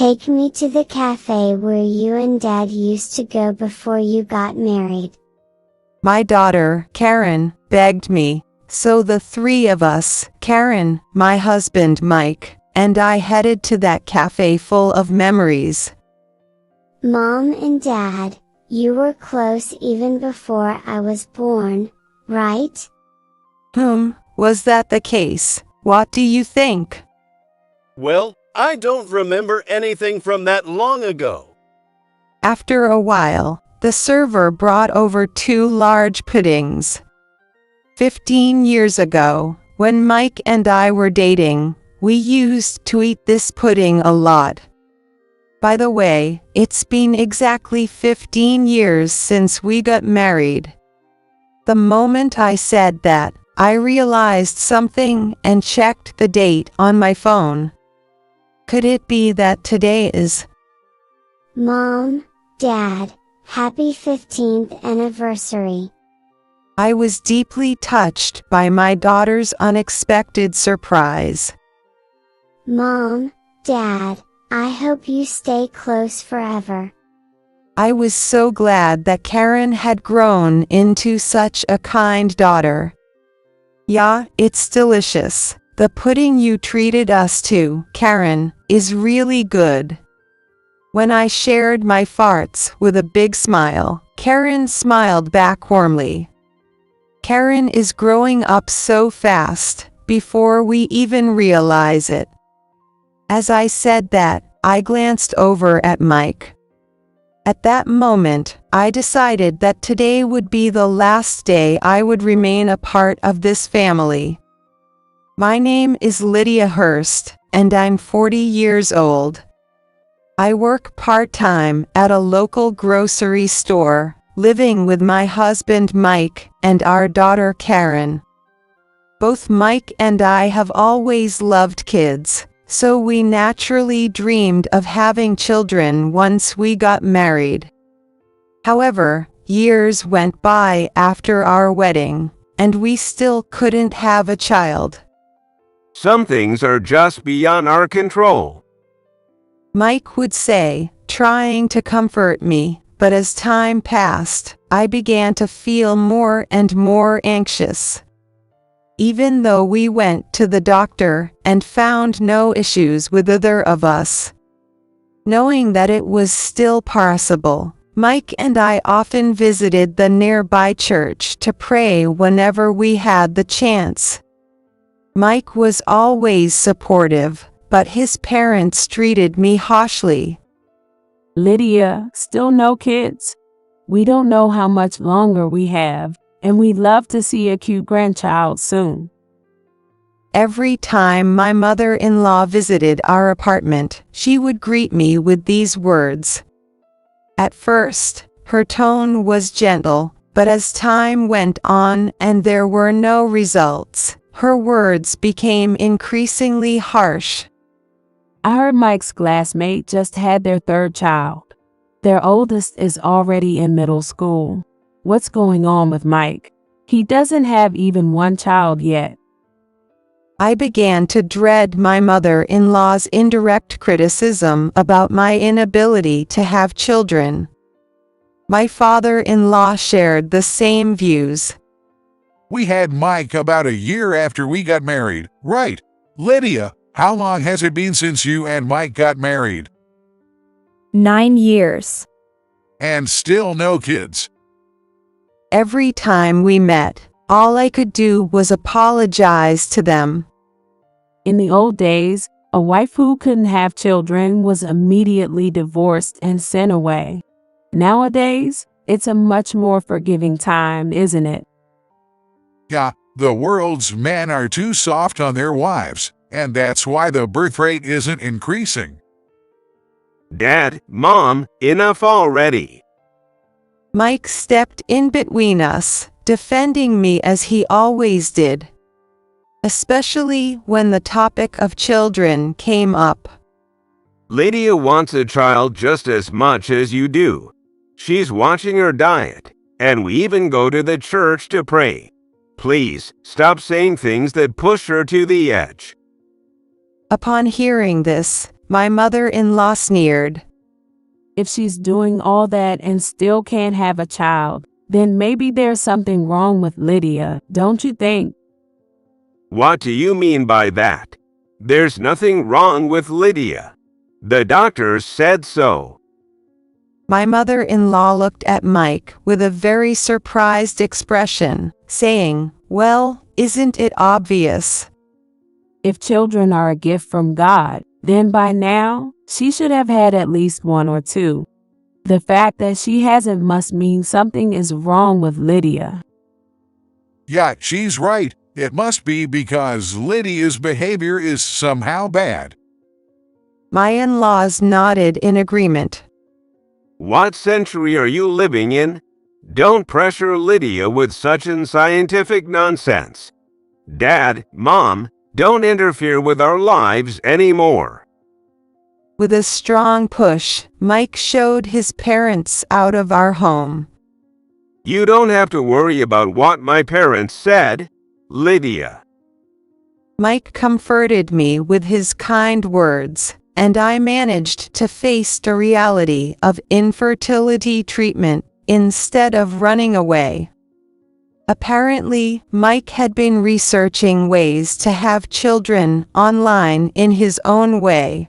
take me to the cafe where you and Dad used to go before you got married. My daughter, Karen, begged me, so the three of us, Karen, my husband Mike, and I headed to that cafe full of memories. Mom and Dad, you were close even before I was born, right? Was that the case? What do you think? Well, I don't remember anything from that long ago. After a while, the server brought over 2 large puddings. 15 years ago, when Mike and I were dating, we used to eat this pudding a lot. By the way, it's been exactly 15 years since we got married. The moment I said that, I realized something and checked the date on my phone. Could it be that today is... Mom, Dad, happy 15th anniversary. I was deeply touched by my daughter's unexpected surprise. Mom, Dad, I hope you stay close forever. I was so glad that Karen had grown into such a kind daughter. Yeah, it's delicious. The pudding you treated us to, Karen, is really good. When I shared my farts with a big smile, Karen smiled back warmly. Karen is growing up so fast, before we even realize it. As I said that, I glanced over at Mike. At that moment, I decided that today would be the last day I would remain a part of this family. My name is Lydia Hurst, and I'm 40 years old. I work part-time at a local grocery store, living with my husband Mike and our daughter Karen. Both Mike and I have always loved kids, so we naturally dreamed of having children once we got married. However, years went by after our wedding, and we still couldn't have a child. Some things are just beyond our control, Mike would say, trying to comfort me, but as time passed, I began to feel more and more anxious. Even though we went to the doctor and found no issues with either of us. Knowing that it was still possible, Mike and I often visited the nearby church to pray whenever we had the chance. Mike was always supportive, but his parents treated me harshly. Lydia, still no kids? We don't know how much longer we have, and we'd love to see a cute grandchild soon. Every time my mother-in-law visited our apartment, she would greet me with these words. At first, her tone was gentle, but as time went on and there were no results, her words became increasingly harsh. I heard Mike's classmate just had their 3rd child. Their oldest is already in middle school. What's going on with Mike? He doesn't have even 1 child yet. I began to dread my mother-in-law's indirect criticism about my inability to have children. My father-in-law shared the same views. We had Mike about a year after we got married, right? Lydia, how long has it been since you and Mike got married? 9 years. And still no kids. Every time we met, all I could do was apologize to them. In the old days, a wife who couldn't have children was immediately divorced and sent away. Nowadays, it's a much more forgiving time, isn't it? Yeah, the world's men are too soft on their wives, and that's why the birth rate isn't increasing. Dad, Mom, enough already. Mike stepped in between us, defending me as he always did. Especially when the topic of children came up. Lydia wants a child just as much as you do. She's watching her diet, and we even go to the church to pray. Please, stop saying things that push her to the edge. Upon hearing this, My mother-in-law sneered. If she's doing all that and still can't have a child, then maybe there's something wrong with Lydia, don't you think? What do you mean by that? There's nothing wrong with Lydia. The doctors said so. My mother-in-law looked at Mike with a very surprised expression, saying, "Well, isn't it obvious?" If children are a gift from God, then by now, she should have had at least one or two. The fact that she hasn't must mean something is wrong with Lydia. Yeah, she's right. It must be because Lydia's behavior is somehow bad. My in-laws nodded in agreement. What century are you living in? Don't pressure Lydia with such unscientific nonsense. Dad, Mom, don't interfere with our lives anymore. With a strong push, Mike showed his parents out of our home. You don't have to worry about what my parents said, Lydia. Mike comforted me with his kind words, and I managed to face the reality of infertility treatment instead of running away. Apparently, Mike had been researching ways to have children online in his own way.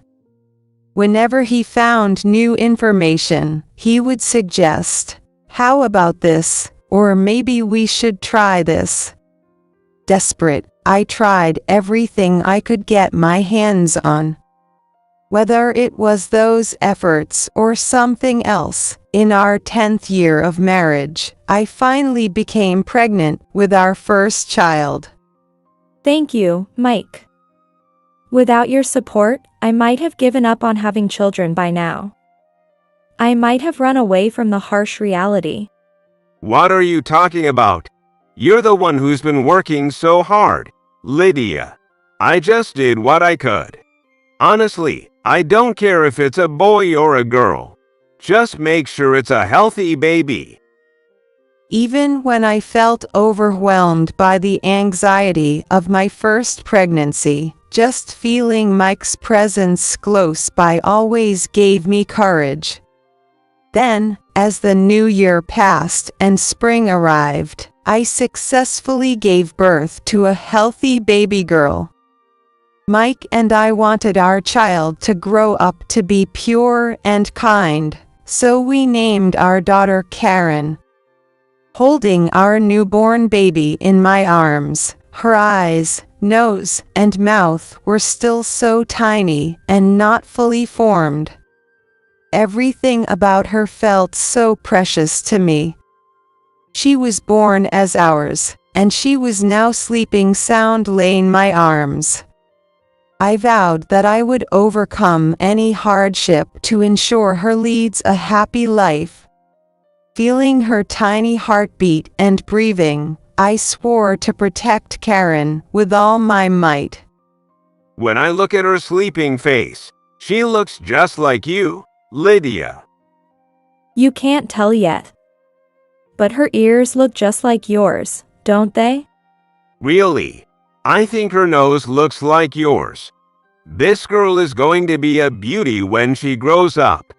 Whenever he found new information, he would suggest, "How about this?" or "Maybe we should try this." Desperate, I tried everything I could get my hands on. Whether it was those efforts or something else, in our 10th year of marriage, I finally became pregnant with our first child. Thank you, Mike. Without your support, I might have given up on having children by now. I might have run away from the harsh reality. What are you talking about? You're the one who's been working so hard, Lydia. I just did what I could. Honestly, I don't care if it's a boy or a girl. Just make sure it's a healthy baby. Even when I felt overwhelmed by the anxiety of my first pregnancy, just feeling Mike's presence close by always gave me courage. Then, as the new year passed and spring arrived, I successfully gave birth to a healthy baby girl. Mike and I wanted our child to grow up to be pure and kind, so we named our daughter Karen. Holding our newborn baby in my arms, her eyes, nose, and mouth were still so tiny and not fully formed. Everything about her felt so precious to me. She was born as ours, and she was now sleeping soundly in my arms. I vowed that I would overcome any hardship to ensure her leads a happy life. Feeling her tiny heartbeat and breathing, I swore to protect Karen with all my might. When I look at her sleeping face, she looks just like you, Lydia. You can't tell yet. But her ears look just like yours, don't they? Really? I think her nose looks like yours. This girl is going to be a beauty when she grows up.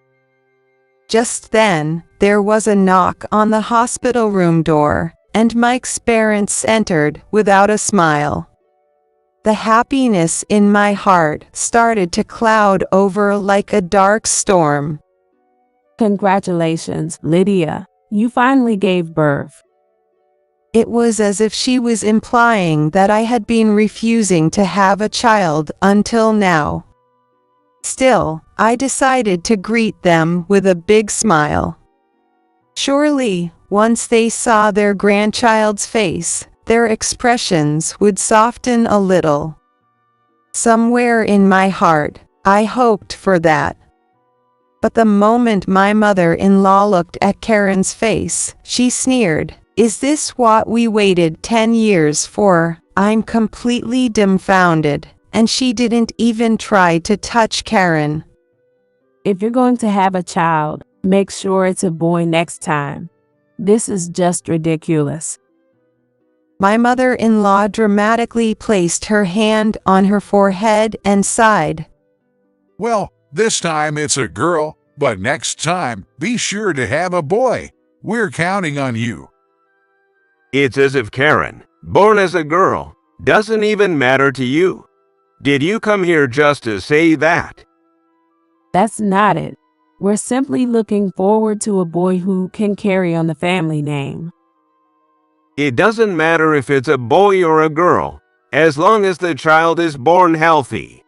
Just then, there was a knock on the hospital room door, and Mike's parents entered without a smile. The happiness in my heart started to cloud over like a dark storm. Congratulations, Lydia. You finally gave birth. It was as if she was implying that I had been refusing to have a child until now. Still, I decided to greet them with a big smile. Surely, once they saw their grandchild's face, their expressions would soften a little. Somewhere in my heart, I hoped for that. But the moment my mother-in-law looked at Karen's face, she sneered, "Is this what we waited 10 years for?" I'm completely dumbfounded, and she didn't even try to touch Karen. If you're going to have a child, make sure it's a boy next time. This is just ridiculous. My mother-in-law dramatically placed her hand on her forehead and sighed. Well, this time it's a girl, but next time, be sure to have a boy. We're counting on you. It's as if Karen, born as a girl, doesn't even matter to you. Did you come here just to say that? That's not it. We're simply looking forward to a boy who can carry on the family name. It doesn't matter if it's a boy or a girl, as long as the child is born healthy.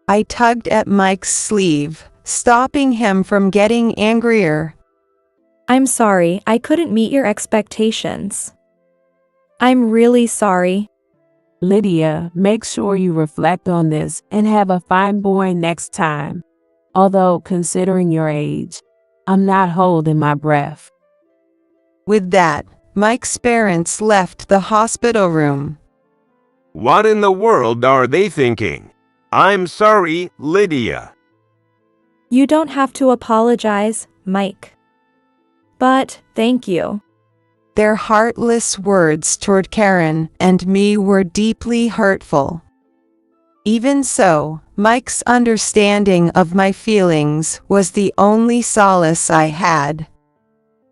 I tugged at Mike's sleeve, stopping him from getting angrier. I'm sorry, I couldn't meet your expectations. I'm really sorry. Lydia, make sure you reflect on this and have a fine boy next time. Although, considering your age, I'm not holding my breath. With that, Mike's parents left the hospital room. What in the world are they thinking? I'm sorry, Lydia. You don't have to apologize, Mike. But, thank you. Their heartless words toward Karen and me were deeply hurtful. Even so, Mike's understanding of my feelings was the only solace I had.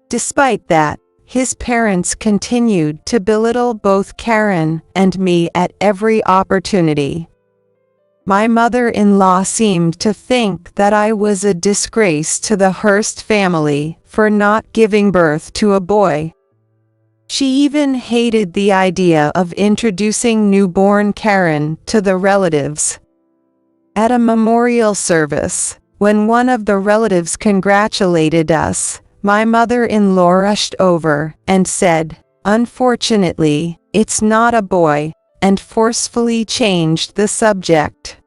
Despite that, his parents continued to belittle both Karen and me at every opportunity. My mother-in-law seemed to think that I was a disgrace to the Hearst family for not giving birth to a boy. She even hated the idea of introducing newborn Karen to the relatives. At a memorial service, when one of the relatives congratulated us, my mother-in-law rushed over and said, "Unfortunately, it's not a boy," and forcefully changed the subject.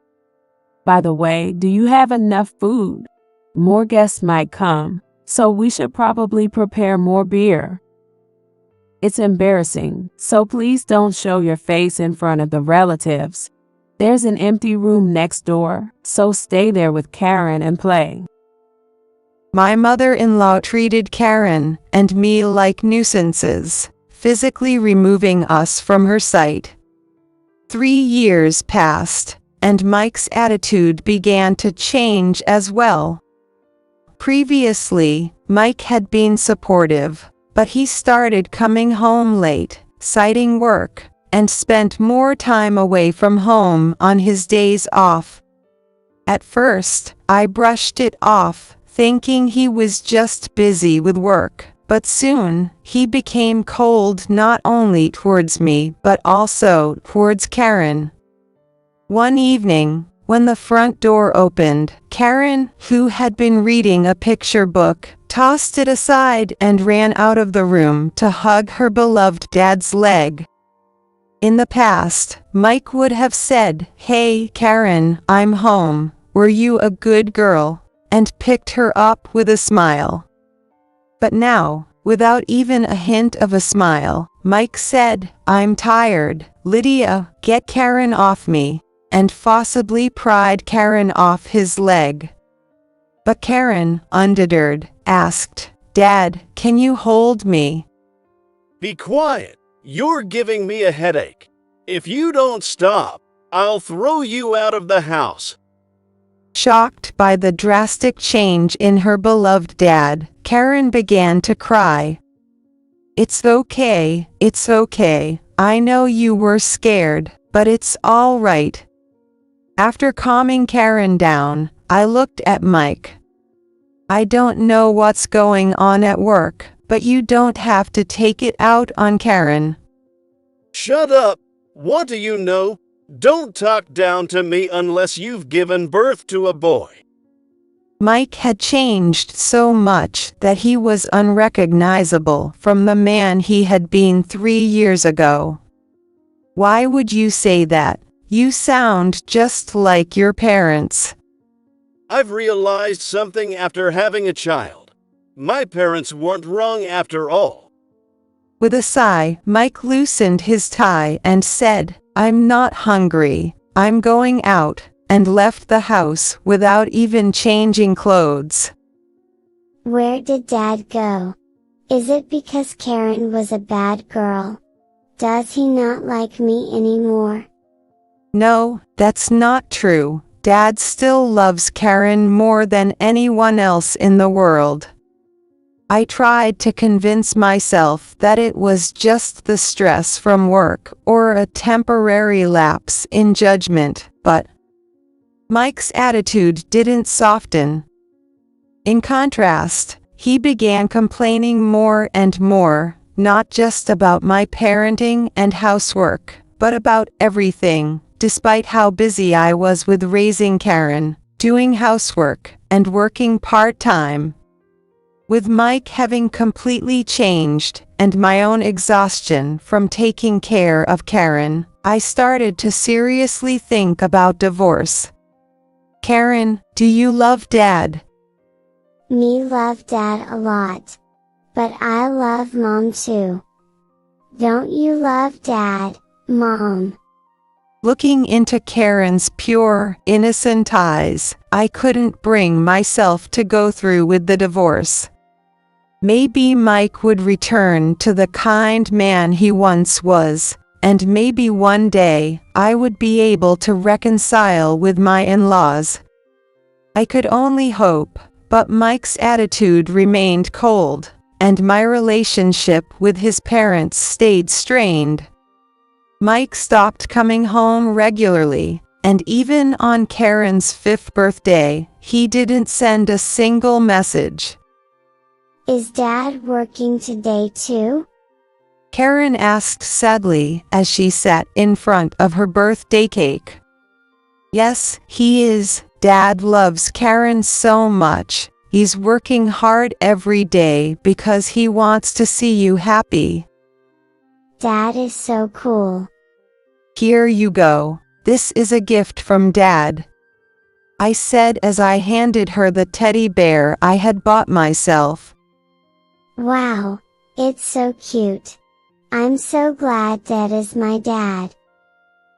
By the way, do you have enough food? More guests might come, so we should probably prepare more beer. It's embarrassing, so please don't show your face in front of the relatives. There's an empty room next door, so stay there with Karen and play. My mother-in-law treated Karen and me like nuisances, physically removing us from her sight. 3 years passed, and Mike's attitude began to change as well. Previously, Mike had been supportive, but he started coming home late, citing work, and spent more time away from home on his days off. At first, I brushed it off, thinking he was just busy with work, but soon, he became cold not only towards me but also towards Karen. One evening, when the front door opened, Karen, who had been reading a picture book, tossed it aside and ran out of the room to hug her beloved dad's leg. In the past, Mike would have said, "Hey, Karen, I'm home. Were you a good girl?" and picked her up with a smile. But now, without even a hint of a smile, Mike said, "I'm tired. Lydia, get Karen off me," and forcibly pried Karen off his leg. But Karen, undeterred, asked, "Dad, can you hold me?" Be quiet. You're giving me a headache. If you don't stop, I'll throw you out of the house. Shocked by the drastic change in her beloved dad, Karen began to cry. "It's okay, it's okay. I know you were scared, but it's all right." After calming Karen down, I looked at Mike. "I don't know what's going on at work, but you don't have to take it out on Karen." Shut up. What do you know? Don't talk down to me unless you've given birth to a boy. Mike had changed so much that he was unrecognizable from the man he had been 3 years ago. "Why would you say that? You sound just like your parents." I've realized something after having a child. My parents weren't wrong after all. With a sigh, Mike loosened his tie and said, "I'm not hungry. I'm going out," and left the house without even changing clothes. Where did Dad go? Is it because Karen was a bad girl? Does he not like me anymore? No, that's not true. Dad still loves Karen more than anyone else in the world. I tried to convince myself that it was just the stress from work or a temporary lapse in judgment, but Mike's attitude didn't soften. In contrast, he began complaining more and more, not just about my parenting and housework, but about everything, despite how busy I was with raising Karen, doing housework, and working part-time. With Mike having completely changed, and my own exhaustion from taking care of Karen, I started to seriously think about divorce. Karen, do you love Dad? Me love Dad a lot. But I love Mom too. Don't you love Dad, Mom? Looking into Karen's pure, innocent eyes, I couldn't bring myself to go through with the divorce. Maybe Mike would return to the kind man he once was, and maybe one day I would be able to reconcile with my in-laws. I could only hope, but Mike's attitude remained cold, and my relationship with his parents stayed strained. Mike stopped coming home regularly, and even on Karen's 5th birthday, he didn't send a single message. Is Dad working today too? Karen asked sadly as she sat in front of her birthday cake. Yes, he is. Dad loves Karen so much. He's working hard every day because he wants to see you happy. Dad is so cool. Here you go. This is a gift from Dad, I said as I handed her the teddy bear I had bought myself. Wow, it's so cute. I'm so glad Dad is my dad.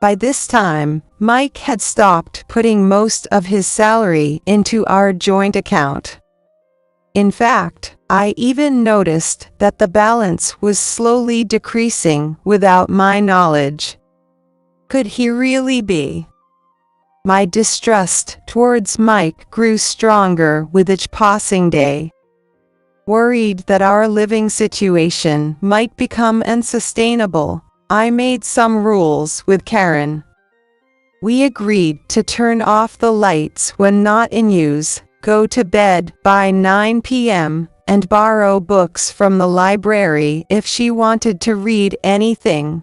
By this time, Mike had stopped putting most of his salary into our joint account. In fact, I even noticed that the balance was slowly decreasing without my knowledge. Could he really be? My distrust towards Mike grew stronger with each passing day. Worried that our living situation might become unsustainable, I made some rules with Karen. We agreed to turn off the lights when not in use, go to bed by 9 p.m., and borrow books from the library if she wanted to read anything.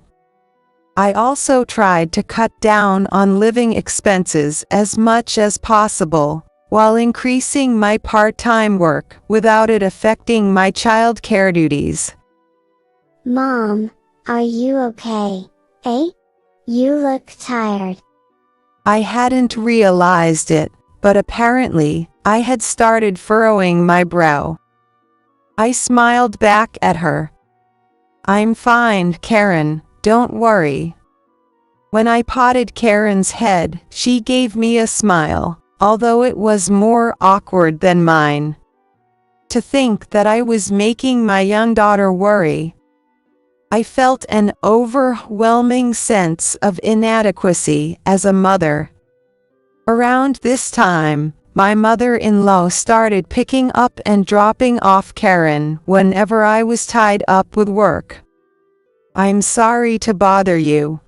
I also tried to cut down on living expenses as much as possible, while increasing my part-time work without it affecting my child care duties. Mom, are you okay? Eh? You look tired. I hadn't realized it, but apparently, I had started furrowing my brow. I smiled back at her. I'm fine, Karen, don't worry. When I patted Karen's head, she gave me a smile, although it was more awkward than mine. To think that I was making my young daughter worry. I felt an overwhelming sense of inadequacy as a mother. Around this time, my mother-in-law started picking up and dropping off Karen whenever I was tied up with work. I'm sorry to bother you.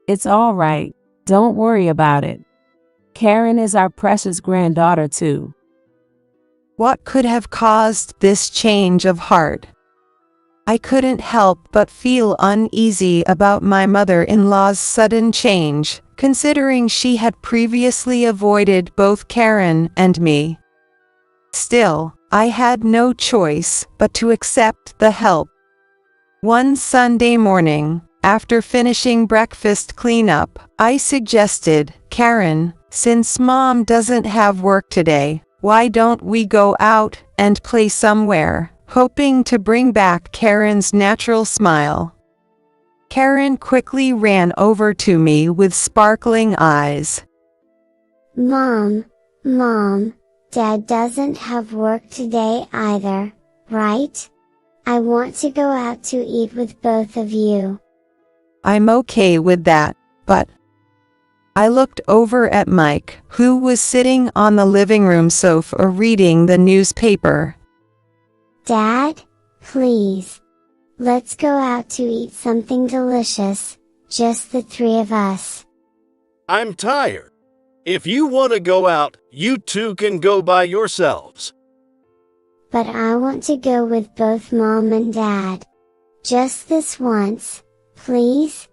It's all right. Don't worry about it. Karen is our precious granddaughter too. What could have caused this change of heart? I couldn't help but feel uneasy about my mother-in-law's sudden change, considering she had previously avoided both Karen and me. Still, I had no choice but to accept the help. One Sunday morning, after finishing breakfast cleanup, I suggested, Karen, since Mom doesn't have work today, why don't we go out and play somewhere, hoping to bring back Karen's natural smile. Karen quickly ran over to me with sparkling eyes. Mom, Dad doesn't have work today either, right? I want to go out to eat with both of you. I'm okay with that, but I looked over at Mike, who was sitting on the living room sofa reading the newspaper. Dad, please. Let's go out to eat something delicious, just the three of us. I'm tired. If you want to go out, you two can go by yourselves. But I want to go with both Mom and Dad. Just this once, please?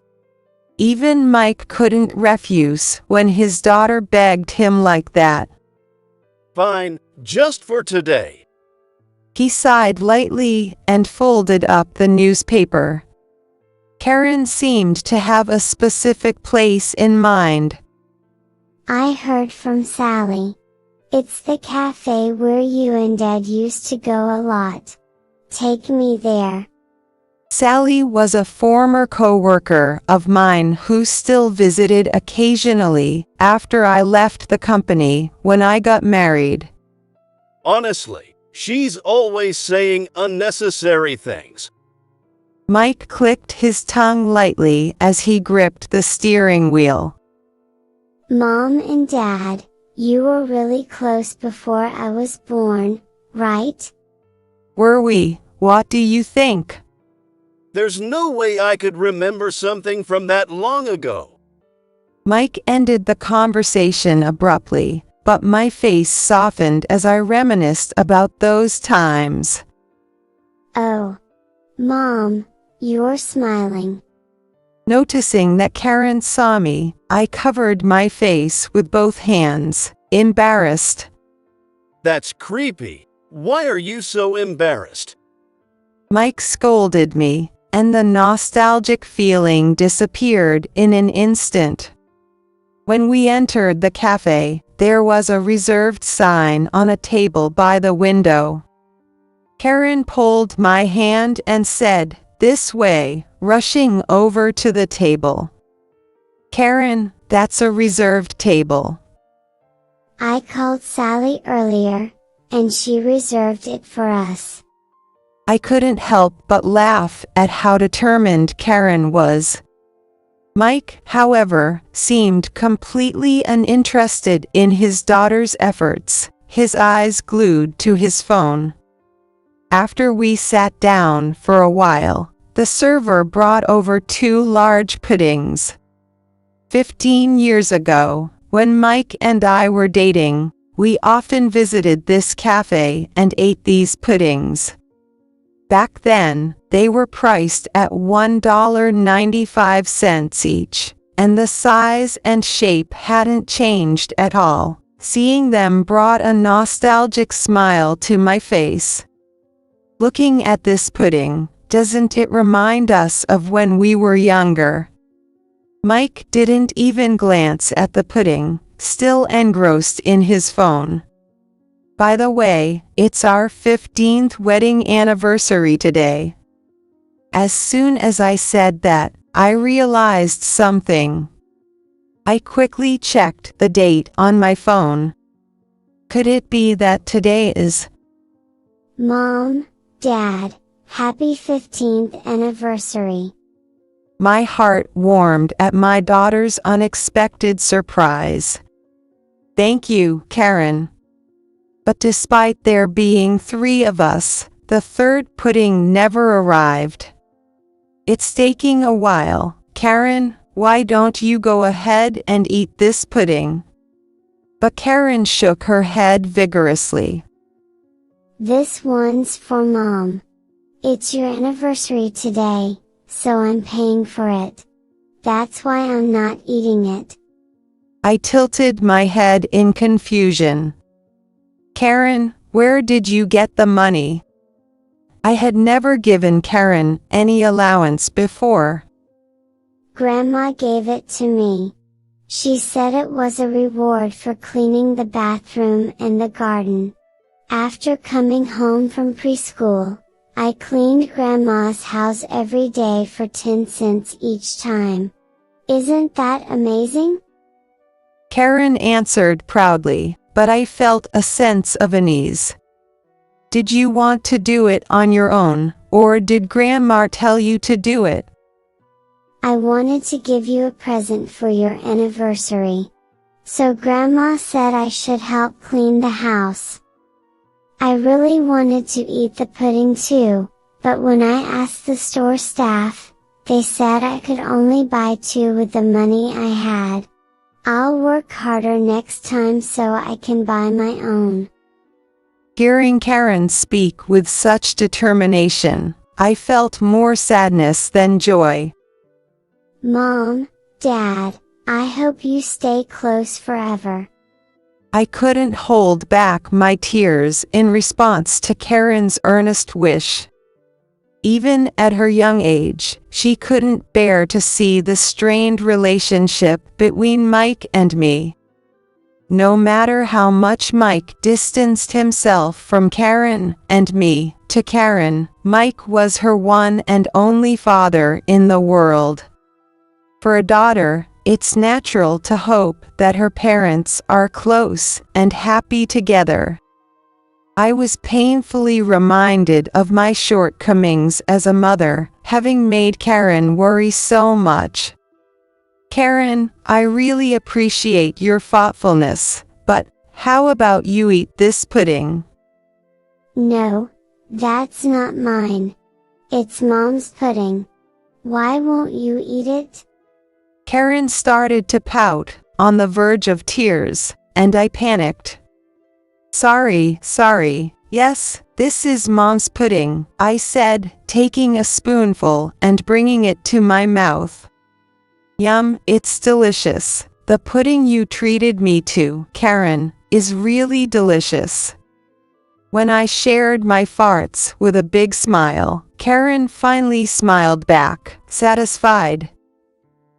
Even Mike couldn't refuse when his daughter begged him like that. Fine, just for today. He sighed lightly and folded up the newspaper. Karen seemed to have a specific place in mind. I heard from Sally. It's the cafe where you and Dad used to go a lot. Take me there. Sally was a former co-worker of mine who still visited occasionally after I left the company when I got married. Honestly, she's always saying unnecessary things. Mike clicked his tongue lightly as he gripped the steering wheel. Mom and Dad, you were really close before I was born, right? Were we? What do you think? There's no way I could remember something from that long ago. Mike ended the conversation abruptly, but my face softened as I reminisced about those times. Oh. Mom, you're smiling. Noticing that Karen saw me, I covered my face with both hands, embarrassed. That's creepy. Why are you so embarrassed? Mike scolded me, and the nostalgic feeling disappeared in an instant. When we entered the cafe, there was a reserved sign on a table by the window. Karen pulled my hand and said, "This way," rushing over to the table. "Karen, that's a reserved table." I called Sally earlier, and she reserved it for us. I couldn't help but laugh at how determined Karen was. Mike, however, seemed completely uninterested in his daughter's efforts, his eyes glued to his phone. After we sat down for a while, the server brought over 2 large puddings. 15 years ago, when Mike and I were dating, we often visited this cafe and ate these puddings. Back then, they were priced at $1.95 each, and the size and shape hadn't changed at all. Seeing them brought a nostalgic smile to my face. Looking at this pudding, doesn't it remind us of when we were younger? Mike didn't even glance at the pudding, still engrossed in his phone. By the way, it's our 15th wedding anniversary today. As soon as I said that, I realized something. I quickly checked the date on my phone. Could it be that today is... Mom, Dad, happy 15th anniversary. My heart warmed at my daughter's unexpected surprise. Thank you, Karen. But despite there being 3 of us, the third pudding never arrived. It's taking a while. Karen, why don't you go ahead and eat this pudding? But Karen shook her head vigorously. This one's for Mom. It's your anniversary today, so I'm paying for it. That's why I'm not eating it. I tilted my head in confusion. Karen, where did you get the money? I had never given Karen any allowance before. Grandma gave it to me. She said it was a reward for cleaning the bathroom and the garden. After coming home from preschool, I cleaned Grandma's house every day for 10 cents each time. Isn't that amazing? Karen answered proudly, but I felt a sense of unease. Did you want to do it on your own, or did Grandma tell you to do it? I wanted to give you a present for your anniversary. So Grandma said I should help clean the house. I really wanted to eat the pudding too, but when I asked the store staff, they said I could only buy 2 with the money I had. I'll work harder next time so I can buy my own. Hearing Karen speak with such determination, I felt more sadness than joy. Mom, Dad, I hope you stay close forever. I couldn't hold back my tears in response to Karen's earnest wish. Even at her young age, she couldn't bear to see the strained relationship between Mike and me. No matter how much Mike distanced himself from Karen and me, to Karen, Mike was her one and only father in the world. For a daughter, it's natural to hope that her parents are close and happy together. I was painfully reminded of my shortcomings as a mother, having made Karen worry so much. Karen, I really appreciate your thoughtfulness, but how about you eat this pudding? No, that's not mine. It's Mom's pudding. Why won't you eat it? Karen started to pout, on the verge of tears, and I panicked. Sorry, yes, this is Mom's pudding, I said, taking a spoonful and bringing it to my mouth. Yum, it's delicious. The pudding you treated me to, Karen, is really delicious. When I shared my farts with a big smile, Karen finally smiled back, satisfied.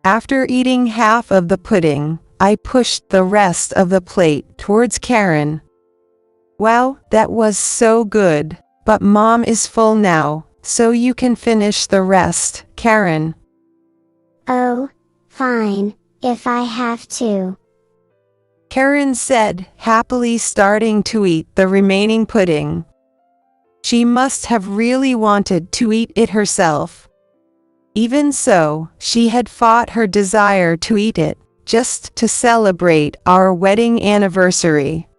After eating half of the pudding, I pushed the rest of the plate towards Karen. Wow, that was so good, but Mom is full now, so you can finish the rest, Karen. Oh, fine, if I have to. Karen said, happily starting to eat the remaining pudding. She must have really wanted to eat it herself. Even so, she had fought her desire to eat it, just to celebrate our wedding anniversary.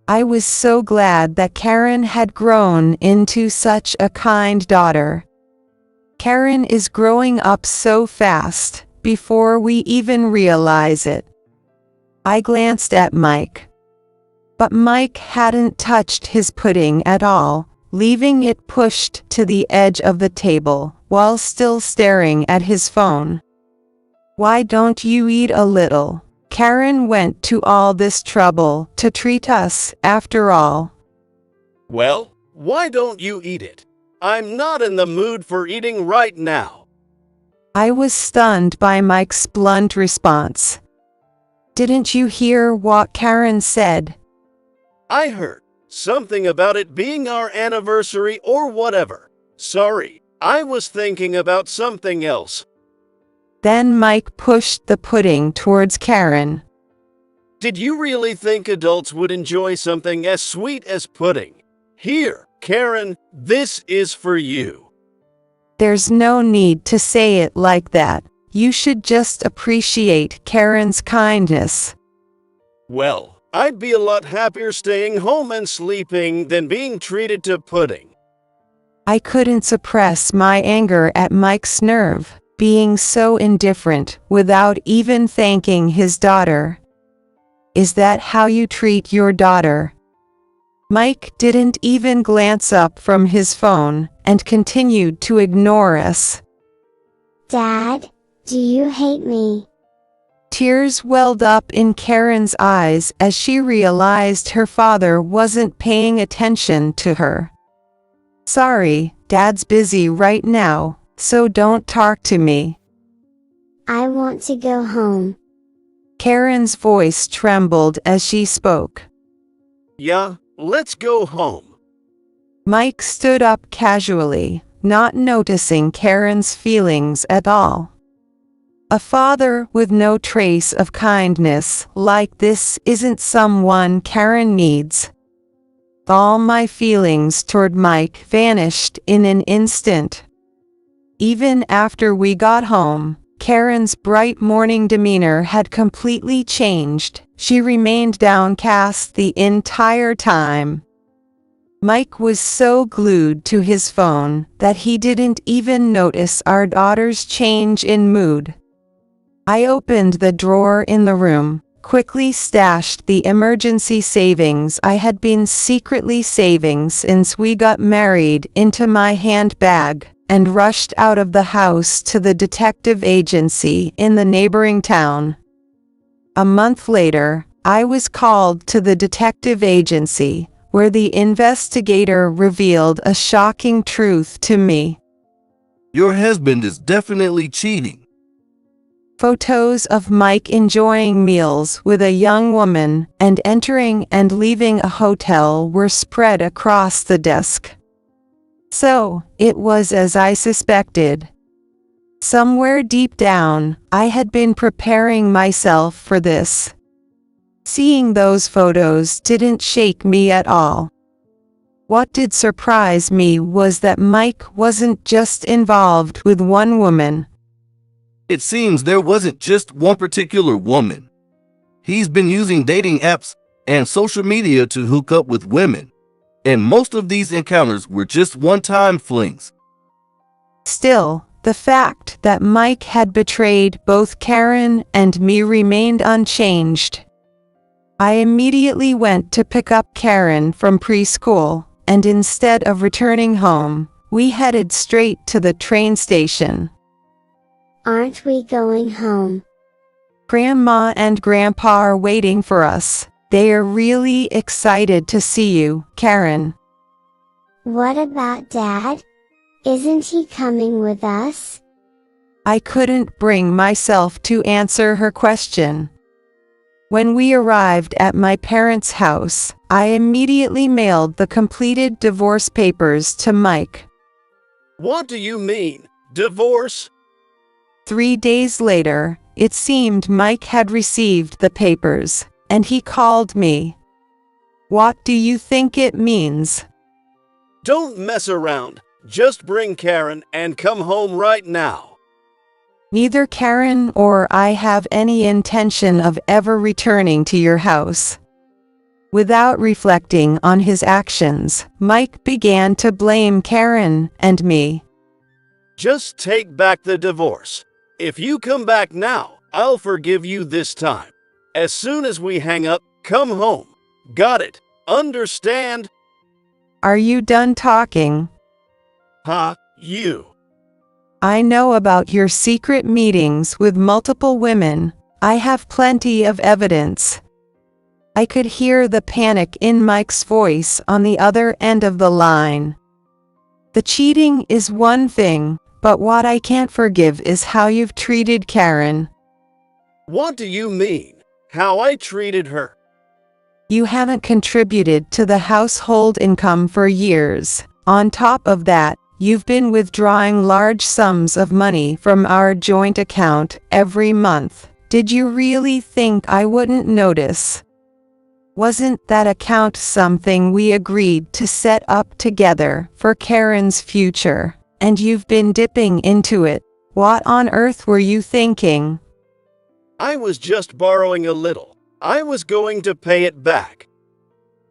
I was so glad that Karen had grown into such a kind daughter. Karen is growing up so fast, before we even realize it. I glanced at Mike. But Mike hadn't touched his pudding at all, leaving it pushed to the edge of the table, while still staring at his phone. Why don't you eat a little? Karen went to all this trouble to treat us, after all. Well, why don't you eat it? I'm not in the mood for eating right now. I was stunned by Mike's blunt response. Didn't you hear what Karen said? I heard something about it being our anniversary or whatever. Sorry, I was thinking about something else. Then Mike pushed the pudding towards Karen. Did you really think adults would enjoy something as sweet as pudding? Here, Karen, this is for you. There's no need to say it like that. You should just appreciate Karen's kindness. Well, I'd be a lot happier staying home and sleeping than being treated to pudding. I couldn't suppress my anger at Mike's nerve, being so indifferent without even thanking his daughter. Is that how you treat your daughter? Mike didn't even glance up from his phone and continued to ignore us. Dad, do you hate me? Tears welled up in Karen's eyes as she realized her father wasn't paying attention to her. Sorry, Dad's busy right now, so don't talk to me. I want to go home. Karen's voice trembled as she spoke. Yeah, let's go home. Mike stood up casually, not noticing Karen's feelings at all. A father with no trace of kindness like this isn't someone Karen needs. All my feelings toward Mike vanished in an instant. Even after we got home, Karen's bright morning demeanor had completely changed. She remained downcast the entire time. Mike was so glued to his phone that he didn't even notice our daughter's change in mood. I opened the drawer in the room, quickly stashed the emergency savings I had been secretly saving since we got married into my handbag, and rushed out of the house to the detective agency in the neighboring town. A month later, I was called to the detective agency, where the investigator revealed a shocking truth to me. Your husband is definitely cheating. Photos of Mike enjoying meals with a young woman and entering and leaving a hotel were spread across the desk. So, it was as I suspected. Somewhere deep down, I had been preparing myself for this. Seeing those photos didn't shake me at all. What did surprise me was that Mike wasn't just involved with one woman. It seems there wasn't just one particular woman. He's been using dating apps and social media to hook up with women, and most of these encounters were just one-time flings. Still, the fact that Mike had betrayed both Karen and me remained unchanged. I immediately went to pick up Karen from preschool, and instead of returning home, we headed straight to the train station. Aren't we going home? Grandma and Grandpa are waiting for us. They are really excited to see you, Karen. What about Dad? Isn't he coming with us? I couldn't bring myself to answer her question. When we arrived at my parents' house, I immediately mailed the completed divorce papers to Mike. What do you mean, divorce? 3 days later, it seemed Mike had received the papers, and he called me. What do you think it means? Don't mess around. Just bring Karen and come home right now. Neither Karen or I have any intention of ever returning to your house. Without reflecting on his actions, Mike began to blame Karen and me. Just take back the divorce. If you come back now, I'll forgive you this time. As soon as we hang up, come home. Got it? Understand? Are you done talking? You. I know about your secret meetings with multiple women. I have plenty of evidence. I could hear the panic in Mike's voice on the other end of the line. The cheating is one thing, but what I can't forgive is how you've treated Karen. What do you mean? How I treated her? You haven't contributed to the household income for years. On top of that, you've been withdrawing large sums of money from our joint account every month. Did you really think I wouldn't notice? Wasn't that account something we agreed to set up together for Karen's future? And you've been dipping into it. What on earth were you thinking? I was just borrowing a little. I was going to pay it back.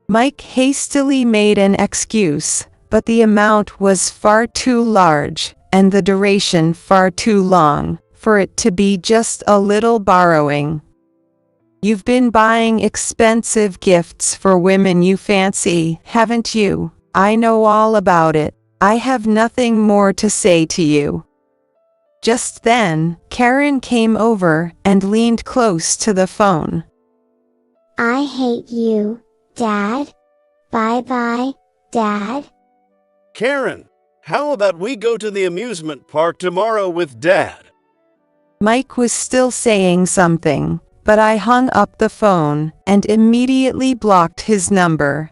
Mike hastily made an excuse, but the amount was far too large, and the duration far too long, for it to be just a little borrowing. You've been buying expensive gifts for women you fancy, haven't you? I know all about it. I have nothing more to say to you. Just then, Karen came over and leaned close to the phone. I hate you, Dad. Bye-bye, Dad. Karen, how about we go to the amusement park tomorrow with Dad? Mike was still saying something, but I hung up the phone and immediately blocked his number.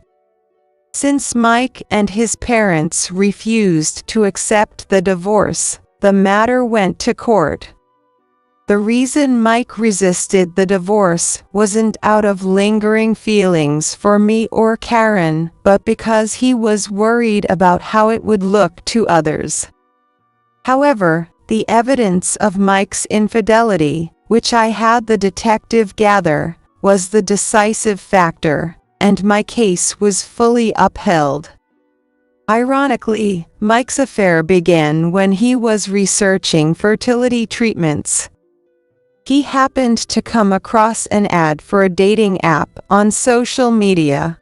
Since Mike and his parents refused to accept the divorce, the matter went to court. The reason Mike resisted the divorce wasn't out of lingering feelings for me or Karen, but because he was worried about how it would look to others. However, the evidence of Mike's infidelity, which I had the detective gather, was the decisive factor, and my case was fully upheld. Ironically, Mike's affair began when he was researching fertility treatments. He happened to come across an ad for a dating app on social media.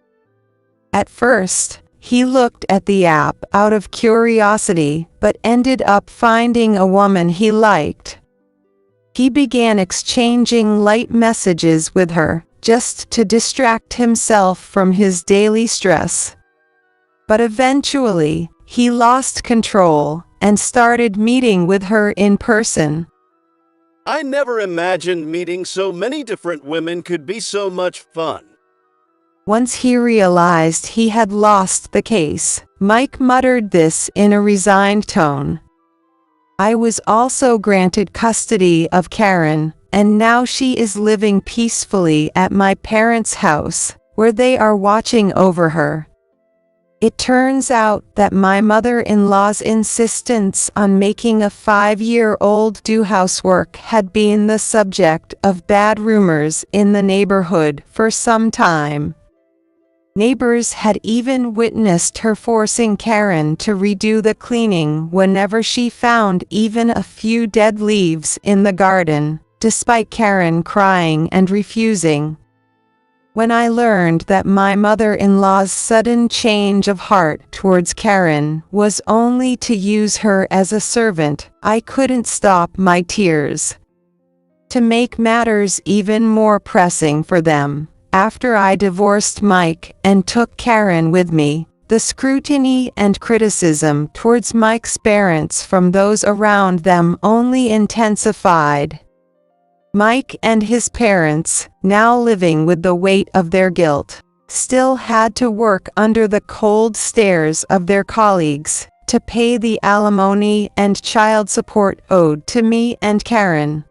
At first, he looked at the app out of curiosity, but ended up finding a woman he liked. He began exchanging light messages with her, just to distract himself from his daily stress. But eventually, he lost control and started meeting with her in person. I never imagined meeting so many different women could be so much fun. Once he realized he had lost the case, Mike muttered this in a resigned tone. I was also granted custody of Karen, and now she is living peacefully at my parents' house, where they are watching over her. It turns out that my mother-in-law's insistence on making a 5-year-old do housework had been the subject of bad rumors in the neighborhood for some time. Neighbors had even witnessed her forcing Karen to redo the cleaning whenever she found even a few dead leaves in the garden, despite Karen crying and refusing. When I learned that my mother-in-law's sudden change of heart towards Karen was only to use her as a servant, I couldn't stop my tears. To make matters even more pressing for them, after I divorced Mike and took Karen with me, the scrutiny and criticism towards Mike's parents from those around them only intensified. Mike and his parents, now living with the weight of their guilt, still had to work under the cold stares of their colleagues to pay the alimony and child support owed to me and Karen.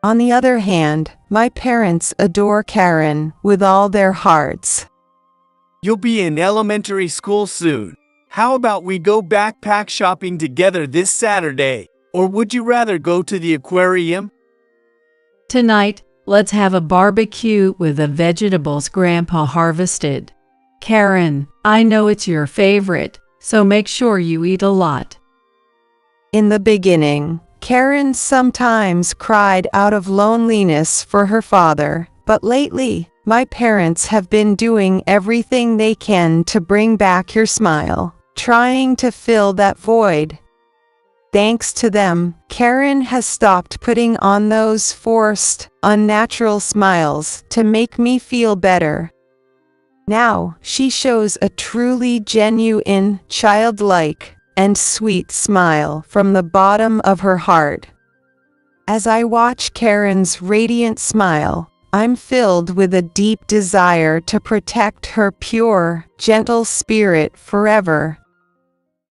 On the other hand, my parents adore Karen with all their hearts. You'll be in elementary school soon. How about we go backpack shopping together this Saturday? Or would you rather go to the aquarium? Tonight, let's have a barbecue with the vegetables Grandpa harvested. Karen, I know it's your favorite, so make sure you eat a lot. In the beginning, Karen sometimes cried out of loneliness for her father, but lately, my parents have been doing everything they can to bring back her smile, trying to fill that void. Thanks to them, Karen has stopped putting on those forced, unnatural smiles to make me feel better. Now, she shows a truly genuine, childlike, and sweet smile from the bottom of her heart. As I watch Karen's radiant smile, I'm filled with a deep desire to protect her pure, gentle spirit forever.